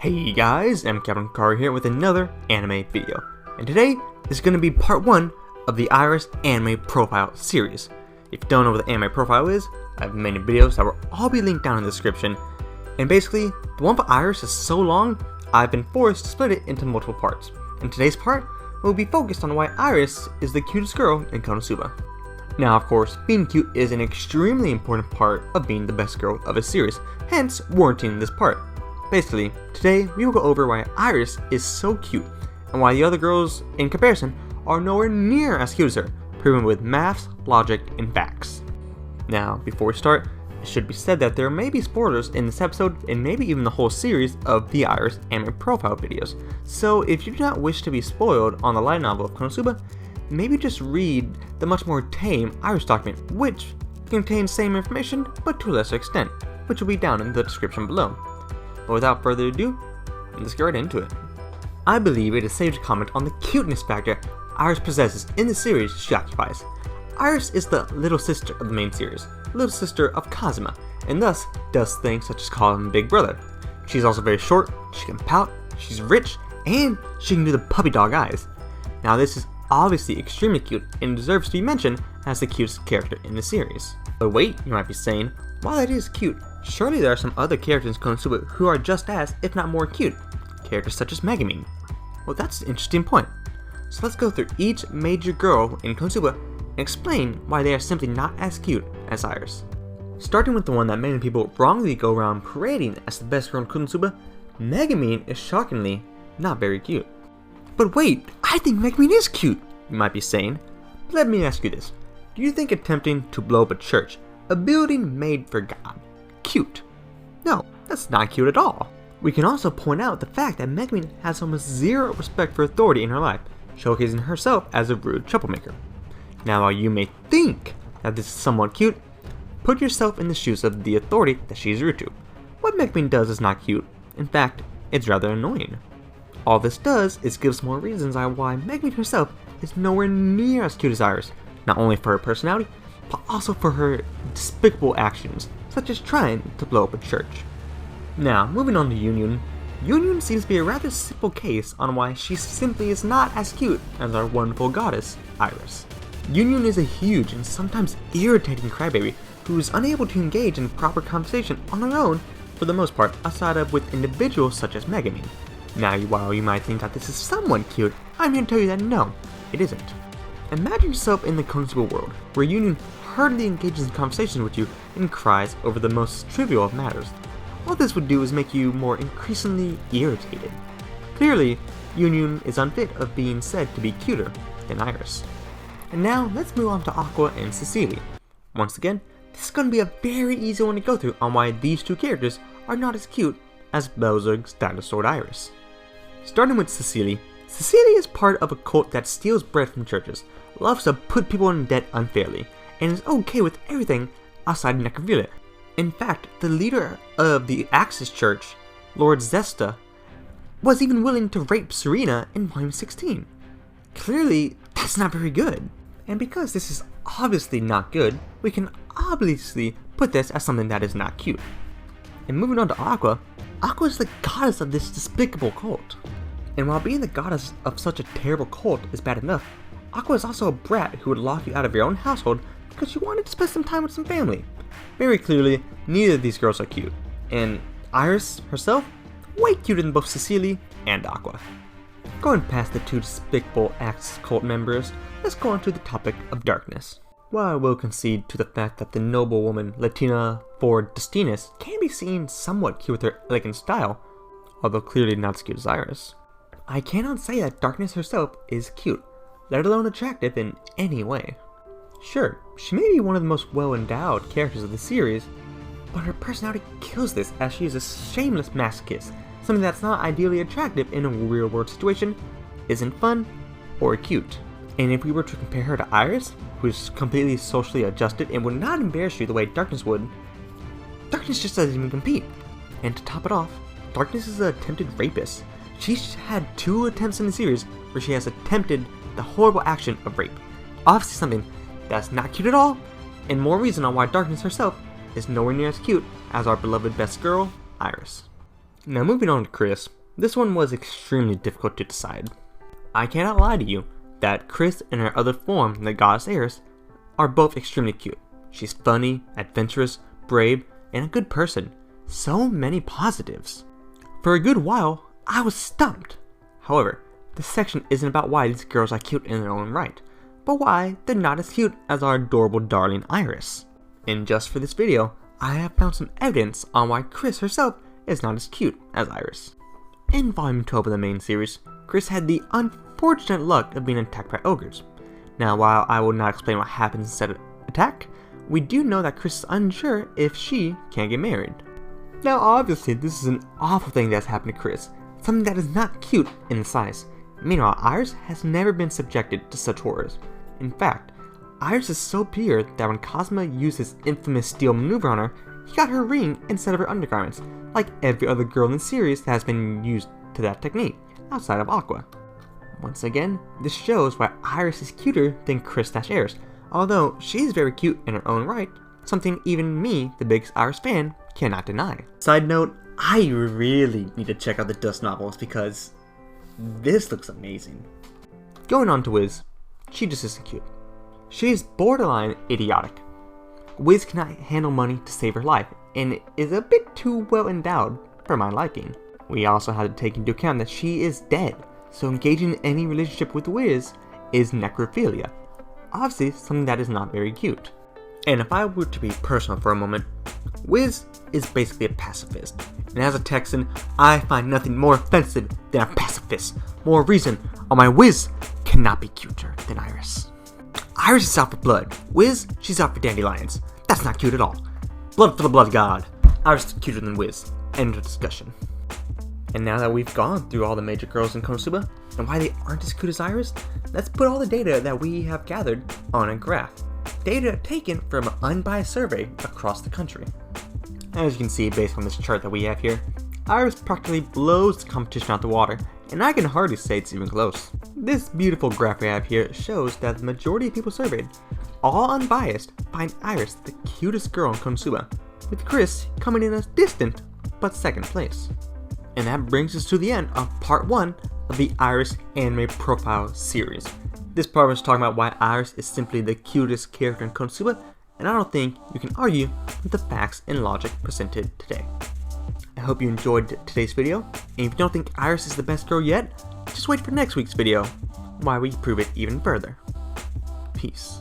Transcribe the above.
Hey guys, I'm Captain Car here with another anime video, and today is going to be part 1 of the Iris anime profile series. If you don't know what the anime profile is, I have many videos that will all be linked down in the description, and basically, the one for Iris is so long, I've been forced to split it into multiple parts. In today's part, we'll be focused on why Iris is the cutest girl in Konosuba. Now of course, being cute is an extremely important part of being the best girl of a series, hence warranting this part. Basically, today we will go over why Iris is so cute, and why the other girls, in comparison, are nowhere near as cute as her, proven with maths, logic, and facts. Now, before we start, it should be said that there may be spoilers in this episode, and maybe even the whole series of the Iris anime profile videos, so if you do not wish to be spoiled on the light novel of Konosuba, maybe just read the much more tame Iris document, which contains same information, but to a lesser extent, which will be down in the description below. But without further ado, let's get right into it. I believe it is safe to comment on the cuteness factor Iris possesses in the series she occupies. Iris is the little sister of the main series, little sister of Kazuma, and thus does things such as call him Big Brother. She's also very short, she can pout, she's rich, and she can do the puppy dog eyes. Now this is obviously extremely cute and deserves to be mentioned as the cutest character in the series. But wait, you might be saying, while it is cute, surely there are some other characters in Konosuba who are just as, if not more cute. Characters such as Megumin. Well, that's an interesting point. So let's go through each major girl in Konosuba and explain why they are simply not as cute as Iris. Starting with the one that many people wrongly go around parading as the best girl in Konosuba, Megumin is shockingly not very cute. But wait, I think Megumin is cute, you might be saying. But let me ask you this. Do you think attempting to blow up a church, a building made for God, cute? No, that's not cute at all. We can also point out the fact that Megumin has almost zero respect for authority in her life, showcasing herself as a rude troublemaker. Now while you may think that this is somewhat cute, put yourself in the shoes of the authority that she's rude to. What Megumin does is not cute. In fact, it's rather annoying. All this does is gives more reasons why Megumin herself is nowhere near as cute as Iris, not only for her personality, but also for her despicable actions, such as trying to blow up a church. Now, moving on to Yunyun. Yunyun seems to be a rather simple case on why she simply is not as cute as our wonderful goddess, Iris. Yunyun is a huge and sometimes irritating crybaby who is unable to engage in proper conversation on her own for the most part, outside of with individuals such as Megumin. Now, while you might think that this is somewhat cute, I'm here to tell you that no, it isn't. Imagine yourself in the Konosuba world, where Yunyun hardly engages in conversations with you and cries over the most trivial of matters. All this would do is make you more increasingly irritated. Clearly, Yunyun is unfit of being said to be cuter than Iris. And now, let's move on to Aqua and Cecily. Once again, this is going to be a very easy one to go through on why these two characters are not as cute as Belzerg's dinosaur Iris. Starting with Cecily. Cecily is part of a cult that steals bread from churches, loves to put people in debt unfairly, and is okay with everything outside of necrophilia. In fact, the leader of the Axis Church, Lord Zesta, was even willing to rape Serena in Volume 16. Clearly, that's not very good. And because this is obviously not good, we can obviously put this as something that is not cute. And moving on to Aqua, Aqua is the goddess of this despicable cult. And while being the goddess of such a terrible cult is bad enough, Aqua is also a brat who would lock you out of your own household because you wanted to spend some time with some family. Very clearly, neither of these girls are cute. And Iris herself, way cuter than both Cecily and Aqua. Going past the two despicable Axis cult members, let's go on to the topic of darkness. While I will concede to the fact that the noble woman Latina for Cuteness can be seen somewhat cute with her elegant style, although clearly not as cute as Iris, I cannot say that Darkness herself is cute, let alone attractive in any way. Sure, she may be one of the most well-endowed characters of the series, but her personality kills this as she is a shameless masochist, something that's not ideally attractive in a real-world situation, isn't fun, or cute. And if we were to compare her to Iris, who is completely socially adjusted and would not embarrass you the way Darkness would, Darkness just doesn't even compete. And to top it off, Darkness is an attempted rapist. She's had 2 attempts in the series where she has attempted the horrible action of rape. Obviously something that's not cute at all, and more reason on why Darkness herself is nowhere near as cute as our beloved best girl, Iris. Now moving on to Chris, this one was extremely difficult to decide. I cannot lie to you that Chris and her other form, the goddess Iris, are both extremely cute. She's funny, adventurous, brave, and a good person. So many positives. For a good while, I was stumped. However, this section isn't about why these girls are cute in their own right, but why they're not as cute as our adorable darling Iris. And just for this video, I have found some evidence on why Chris herself is not as cute as Iris. In Volume 12 of the main series, Chris had the unfortunate luck of being attacked by ogres. Now, while I will not explain what happens in said attack, we do know that Chris is unsure if she can get married. Now obviously this is an awful thing that's happened to Chris, something that is not cute in the slightest. Meanwhile, Iris has never been subjected to such horrors. In fact, Iris is so pure that when Cosmo used his infamous steel maneuver on her, he got her ring instead of her undergarments, like every other girl in the series that has been used to that technique, outside of Aqua. Once again, this shows why Iris is cuter than Chris/Iris, although she is very cute in her own right, something even me, the biggest Iris fan, cannot deny. Side note, I really need to check out the Dust novels because this looks amazing. Going on to Wiz, she just isn't cute. She is borderline idiotic. Wiz cannot handle money to save her life, and is a bit too well endowed for my liking. We also have to take into account that she is dead, so engaging in any relationship with Wiz is necrophilia. Obviously, something that is not very cute. And if I were to be personal for a moment, Wiz is basically a pacifist. And as a Texan, I find nothing more offensive than a pacifist. More reason on why Wiz cannot be cuter than Iris. Iris is out for blood. Wiz, she's out for dandelions. That's not cute at all. Blood for the blood god. Iris is cuter than Wiz. End of discussion. And now that we've gone through all the major girls in Konosuba and why they aren't as cute as Iris, let's put all the data that we have gathered on a graph. Data taken from an unbiased survey across the country. As you can see based on this chart that we have here, Iris practically blows the competition out the water, and I can hardly say it's even close. This beautiful graph we have here shows that the majority of people surveyed, all unbiased, find Iris the cutest girl in Konosuba, with Chris coming in as distant but second place. And that brings us to the end of part 1 of the Iris anime profile series. This part was talking about why Iris is simply the cutest character in Konosuba, and I don't think you can argue with the facts and logic presented today. I hope you enjoyed today's video, and if you don't think Iris is the best girl yet, just wait for next week's video, why we prove it even further. Peace.